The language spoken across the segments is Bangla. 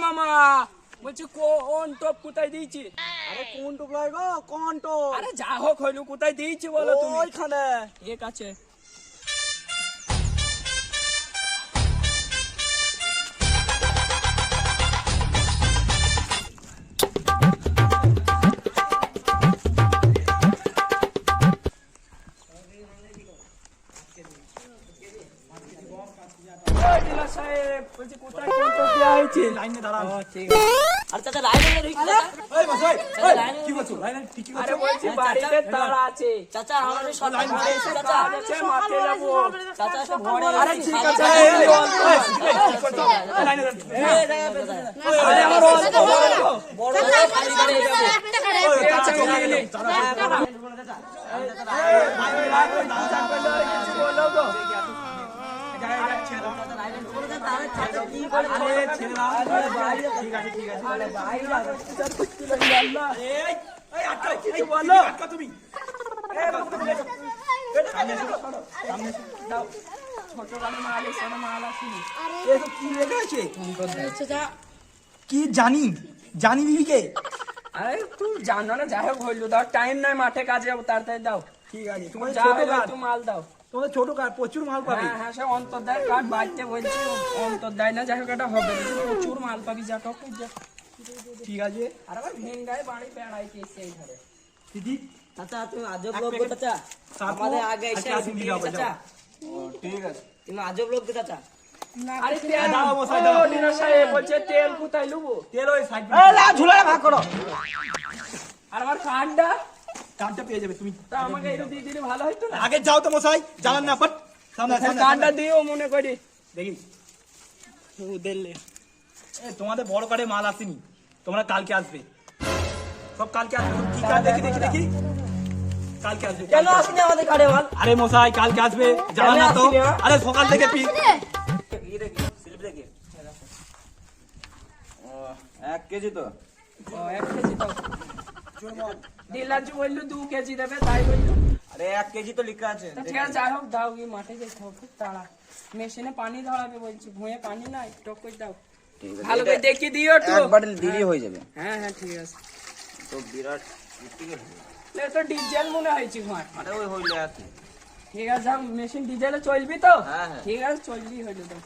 মামা বলছি কোন টপ কোথায় দিয়েছি? আরে কোন টোপ লাই গো? কোন টোপ? আরে যা হোক হইলো কোথায় দিয়েছি বলো তুমি? ওইখানে। ঠিক আছে। সাহেব বলছি কোথায় কোন টপ দেওয়া হয়েছে? লাইনে দাঁড়াও। ঠিক আছে। আরে চাচা লাইনে ঢুকে এই বসাই। কি করছো? লাইনে ঠিক কি আরে করছো? বলছি বাড়িতে তাড়া আছে। চাচা আমাদের সব লাইন আরে চাচা আছে মাঠে যাবো। চাচা সব ভরে আরে ঠিক আছে। লাইনে আরে আমার অল্প বড় খালি করে যাবো ঠিক আছে আমি নেই। কিছু বলো গো। কিছু বলো তুমি ছোট গাড়ি মাল এসে মাল আসেনি। এসব কি লেখা আছে? কি জানি জানি দিদিকে। আরে তুই জানো না, যাই হোক হইলো দাও, টাইম নাই, মাঠে কাজে যাবো, তাড়াতাড়ি দাও। ঠিক আছে, তোমার যা ছোট হইলো কাজ, একটু মাল দাও। তোমাদের ছোট কাজ প্রচুর মাল পাবে। হ্যাঁ হ্যাঁ, সে অন্তর্দায় কার্ড বাড়তে বলছি, অন্তর্দায় না, যাই হোক এটা হবে, প্রচুর মাল পাবি, যা টক যা। ঠিক আছে। আর আবার ভেঙ্গায় বাড়ি বেড়াইতে এসে এই ঘরে। দিদি চাচা তুমি আজব লোক গো চাচা আমাদের আগে এসে চাচা ঠিক আছে। তুমি আজব লোক গো চাচা আরে তেল দাও মশাই, দাও। ডিনার সাহেব বলছে তেল কোথায় লুবো? তেল ওই সাইড ঝুলাটা ভাগ করো আর আমার কার্ডটা কার্ডটা পেয়ে যাবে তুমি। তা আমাকে এটা দিয়ে দিলে ভালো হইতো না? আগে যাও তো মশাই, জানান না পট সামনে সামনে কার্ডটা দিও মনে করি। দেখি। দিলে এ তোমাদের বড় কার্ডে মাল আসেনি, তোমরা কালকে আসবে, সব কালকে আসবে। কি কার্ড? দেখি দেখি দেখি, কালকে আসবে। কেন আসেনি আমাদের কাড়ে মাল আরে মশাই কালকে আসবে, জানান না তো? আরে সকাল থেকে পি এক কেজি তো ও 1 কেজি দাও। ডিলারজি বললো 2 কেজি দেবে, তাই বললো। আরে 1 কেজি তো লেখা আছে। তা ঠিক আছে, যাই হোক দাও, এই মাঠে যেতে হবে, খুব তাড়া, মেশিনে পানি ধরাবে বলছি, ভুঁয়ে পানি নাই, টক করে দাও, ভালো করে দেখি দিও তো। একবারে দিলেই হয়ে যাবে। হ্যাঁ হ্যাঁ ঠিক আছে। তো বিরাট স্পিডে লে তো ডিজেল মনে হয়েছে ঘর। আরে ওই হইলে আছে। ঠিক আছে, মেশিন ডিজেলে চলবি তো? হ্যাঁ, হ্যাঁ। ঠিক আছে, চলবি হইলো তো।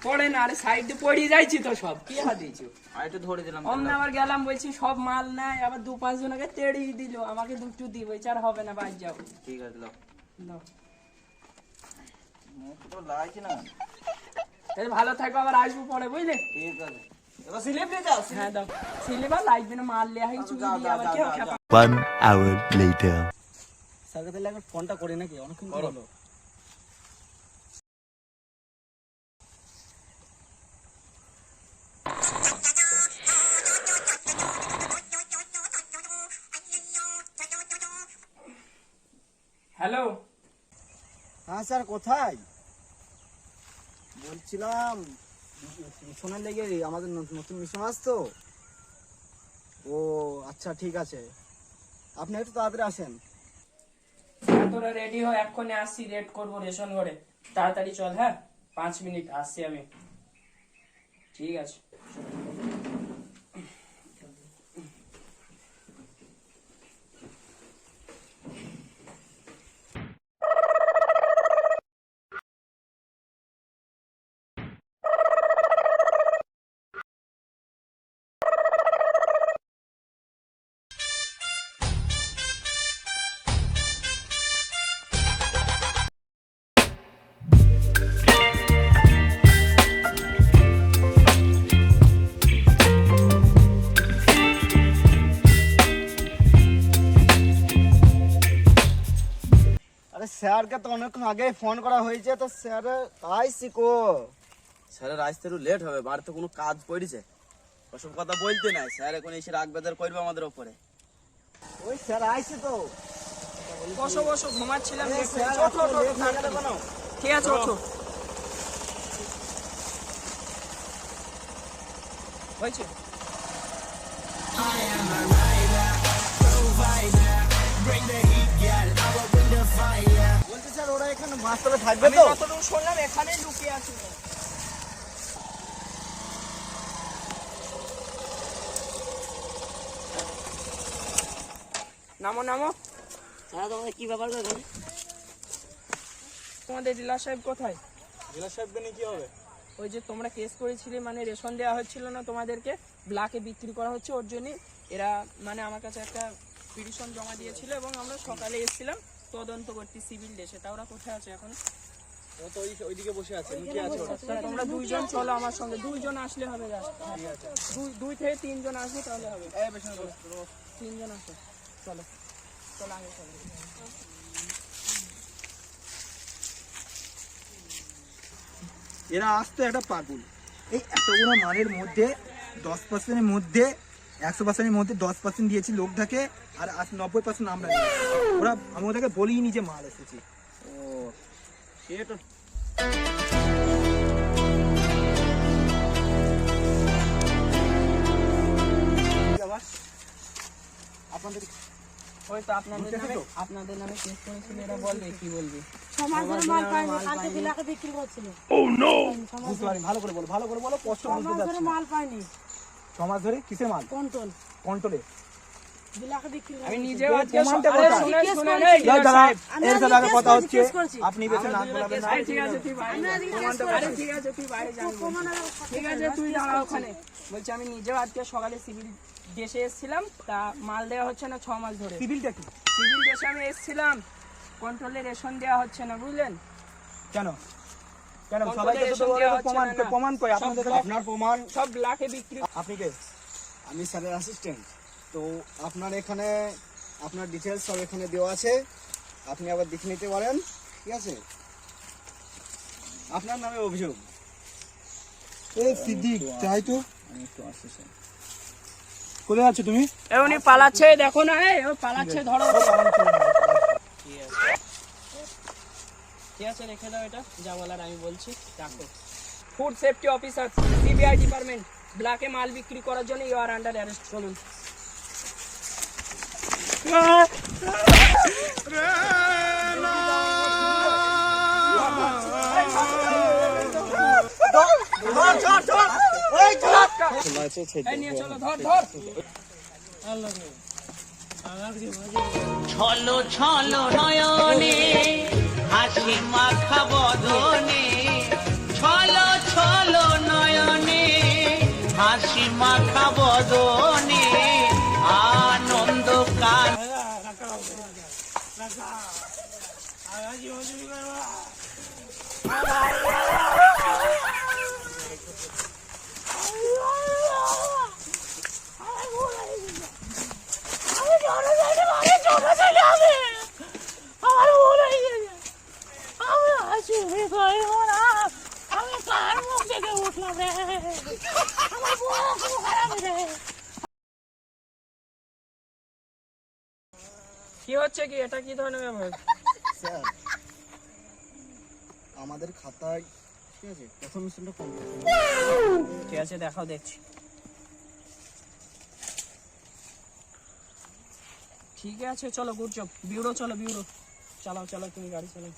পড়ে না, আরে সাইডে পড়িয়ে যাইছি তো সব, কি হা দিয়েছো? আর একটু ধরে দিলাম। অমনে আবার গেলাম বলছি সব মাল নাই, আবার 2-5 জনকে তেড়িয়ে দিল, আমাকে দুটো দি বলছে আর হবে না, বাদ যাও। ঠিক আছে লাও। নাও। মুখ তো লাগছে না। তাহলে ভালো থাকো, আবার আসবো পরে, বুঝলে? ঠিক আছে। এবার স্লিপ নিয়ে যাও। হ্যাঁ দাও, সিলেবার লাগবে না, মাল লেয়া হয়ে চুরি দিয়ে আবার কেউ খেপা। 1 hour later. স্যারকে তাহলে একবার ফোনটা করে নাকি, অনেকক্ষণ হলো। হ্যালো, হ্যাঁ স্যার, কোথায়? বলছিলাম মিশনের লেগে, আমাদের নতুন মিশন আসতো। ও আচ্ছা, ঠিক আছে, আপনি একটু তাড়াতাড়ি আসেন। তোরা রেডি হও, এক্ষুনি আসছি, রেড করবো রেশন ঘরে, তাড়াতাড়ি চল। হ্যাঁ 5 মিনিট আসছি আমি। ঠিক আছে। আরে স্যারকে তো অনেকক্ষণ আগে ফোন করা হয়েছে, তো স্যার আইসি কো? স্যারের আসতে একটু লেট হবে, বাড়িতে কোনো কাজ পড়েছে, ওসব কথা বলতে নাই। স্যার এখন এসে রাগ বেদার করবে আমাদের ওপরে। ওই স্যার আইসি তো। বসো বসো, ঘুমাচ্ছিলাম। এ, স্যার, ওঠো, ওঠো, লেট হয়ে গেল কেন? ঠিক আছে, ওঠো। হয়েছে? বলছি স্যার, ওরা এখানে মাছ তবে থাকবে আমি তো? যতটুকু শুনলাম এখানেই লুকিয়ে আছে। নামো নামো। স্যার তোমাদের কি ব্যাপার করে এখানে? তোমাদের ডিলার সাহেব কোথায়? জেলা সাহেবকে নিয়ে কি হবে? ওই যে তোমরা কেস করেছিলে, মানে রেশন দেওয়া হচ্ছিল না তোমাদেরকে, ব্ল্যাকে বিক্রি করা হচ্ছে, ওর জন্যই এরা মানে আমার কাছে একটা পিটিশন জমা দিয়েছিল এবং আমরা সকালে এসেছিলাম তদন্ত করতে সিভিল দেশে। তা ওরা কোথায় আছে এখন? ও তো ওইদিকে বসে আছে, লুকিয়ে আছে ওরা। তা তোমরা দুইজন চলো আমার সঙ্গে, দুইজন আসলে হবে, দুই থেকে তিনজন আসবে তাহলে হবে। তিনজন আসো, চলো চলো আগে চলো। এরা আসতো একটা পাগল। এই এতগুলো মালের মধ্যে 10%-এর মধ্যে 100%-এর মধ্যে 10% দিয়েছি লোকটাকে, আর 90% আমরা নিয়েছি। ওরা আমি ওদেরকে বলিনি যে মাল এসেছে। ও সেটা আপনাদের ওই তো আপনাদের নামে কেস করেছিল, এরা বলবে কি বলবে। বুঝতে পারি, ভালো করে বলো, কষ্ট বুঝতে পারছি। মাল পাইনি 6 মাস ধরে কিসের মাল? কন্ট্রোল কন্ট্রোলে। বিলাকে বিক্রি করে। আমি নিজেও আজকে প্রমাণটা আরে কোথায়? শুনে শুনে করেছি। এই দাদা, সাহেব, এর সাথে আগে কথা হচ্ছে, কেস করেছি। আপনি বেশি নাক গলাবেন না। আরে ঠিক আছে তুই বাইরে যা। আরে ঠিক আছে তুই বাইরে যা। ঠিক আছে তুই দাঁড়া ওখানে। বলছি আমি নিজেও আজকে সকালে সিভিল দেশে এসেছিলাম, তা মাল দেওয়া হচ্ছে না 6 মাস ধরে। সিভিলটা কি? সিভিল দেশে আমি এসেছিলাম, কন্ট্রোলে রেশন দেওয়া হচ্ছে না, বুঝলেন? কেন কেন কন্ট্রোলে সবাইকে তো রেশন দেওয়া হচ্ছে প্রমাণ না। প্রমাণ কই আপনাদের কাছে? আপনার প্রমাণ। সব ব্ল্যাকে বিক্রি। আপনি কে? আমি স্যারের অ্যাসিস্ট্যান্ট। তো আপনার এখানে আপনার ডিটেলস সব এখানে দেওয়া আছে, আপনি আবার দেখে নিতে পারেন, ঠিক আছে? আপনার নামে অভিযোগ। এই সিদ্দিক, তাই তো? কোথায় আছো তুমি? এ উনি পালাচ্ছে, দেখো না, ও পালাচ্ছে, ধরো। ঠিক আছে রেখে দাও, এটা যা বলার আমি বলছি, রাখো। Food safety officer, CBI department, ব্ল্যাকে মাল বিক্রি করার জন্য ইউ আর আন্ডার অ্যারেস্ট। চলুন। এই নিয়ে চলো, ধর ধর। ছলো ছলো নয়নে হাসি মাখা বদনে, ছলো ছলো নয়নে হাসি মাখা বদনে, আনন্দ কান। কি হচ্ছে কি, এটা কি ধরনের ব্যাপার? স্যার আমাদের খাতায়, ঠিক আছে, প্রথম মিশনটা কমপ্লিট। ঠিক আছে দেখাও, দেখছি। ঠিক আছে চলো, গুড জব। বিউরো চলো, বিউরো চালাও, চালাও, তুমি গাড়ি চালাও।